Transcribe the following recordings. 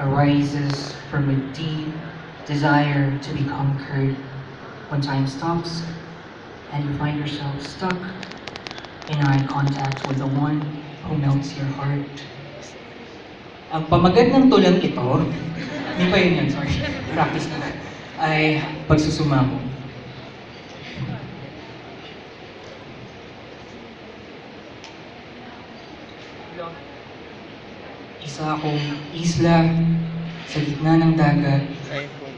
arises from a deep desire to be conquered. When time stops and you find yourself stuck in eye contact with the one who melts your heart. Ang pamagat ng tulang ito, hindi pa yun yan, sorry, practice na, ay pagsusumamo. Isa akong isla sa gitna ng dagat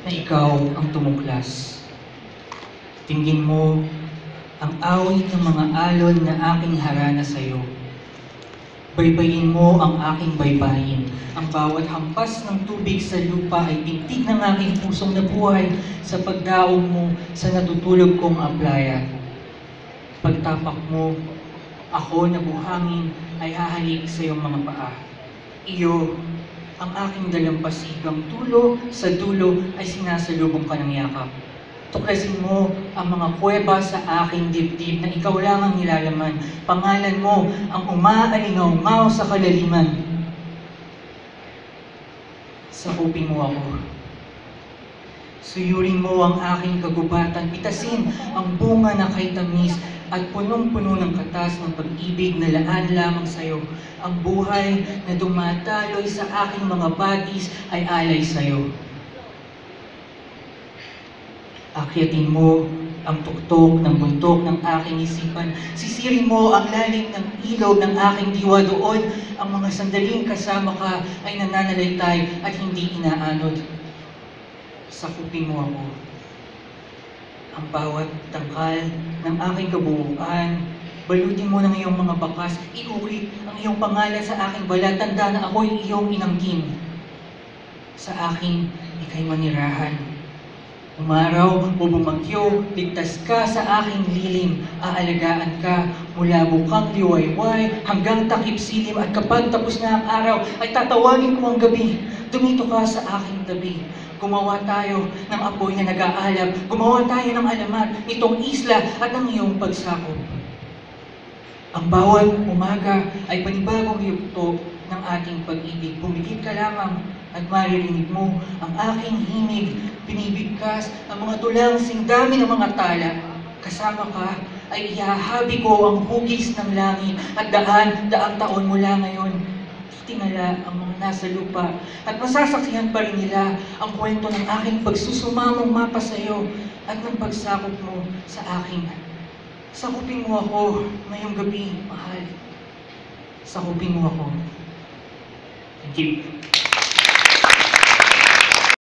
na ikaw ang tumuklas. Tingin mo ang awit ng mga alon na aking harana sa'yo. Baybayin mo ang aking baybayin. Ang bawat hampas ng tubig sa lupa ay tintig ng aking pusong nabuhay sa pagdaong mo sa natutulog kong aplaya. Pagtapak mo, ako na buhangin ay hahalik sa iyong mga paa. Iyo, ang aking dalampasigang tulo sa dulo ay sinasalubong ka ng yakap. Tuklasin mo ang mga kuweba sa aking dibdib na ikaw lang ang nilalaman. Pangalan mo ang umaalingaw-ngaw sa kalaliman. Sakupin mo ako. Suyurin mo ang aking kagubatan. Pitasin ang bunga na kay tamis at punong-puno ng katas ng pag-ibig na laan lamang sa'yo. Ang buhay na dumadaloy sa aking mga batis ay alay sa'yo. Akyatin mo ang tuktok ng buntok ng aking isipan. Sisirin mo ang lalim ng ilog ng aking diwa. Doon ang mga sandaling kasama ka ay nananalaytay at hindi inaanod. Sakupin mo ako. Ang bawat tangkal ng aking kabuuan, balutin mo ng iyong mga bakas, iuwi ang iyong pangalan sa aking balat. Tanda na ako'y iyong inangkin. Sa aking ika'y manirahan. Umaraw o bumagyo, ligtas ka sa aking lilim. Aalagaan ka mula bukang liwayway hanggang takip silim. At kapag tapos na ang araw, ay tatawagin ko ang gabi. Dumito ka sa aking tabi. Gumawa tayo ng apoy na nag-aalab. Gumawa tayo ng alamat nitong isla at ng iyong pagsakop. Ang bawat umaga ay panibagong yugto ng ating pag-ibig. Pumikit ka lamang at maririnig mo ang aking himig. Binibigkas ang mga tulang singdami ng mga tala. Kasama ka ay ihahabi ko ang hugis ng langit at daang taon mula ngayon. Tingala ang mga nasa lupa at masasaksihan pa rin nila ang kwento ng aking pagsusumamong mapa sa iyo at ng pagsakop mo sa akin. Sakupin mo ako ngayong gabi, mahal. Sakupin mo ako. Thank you.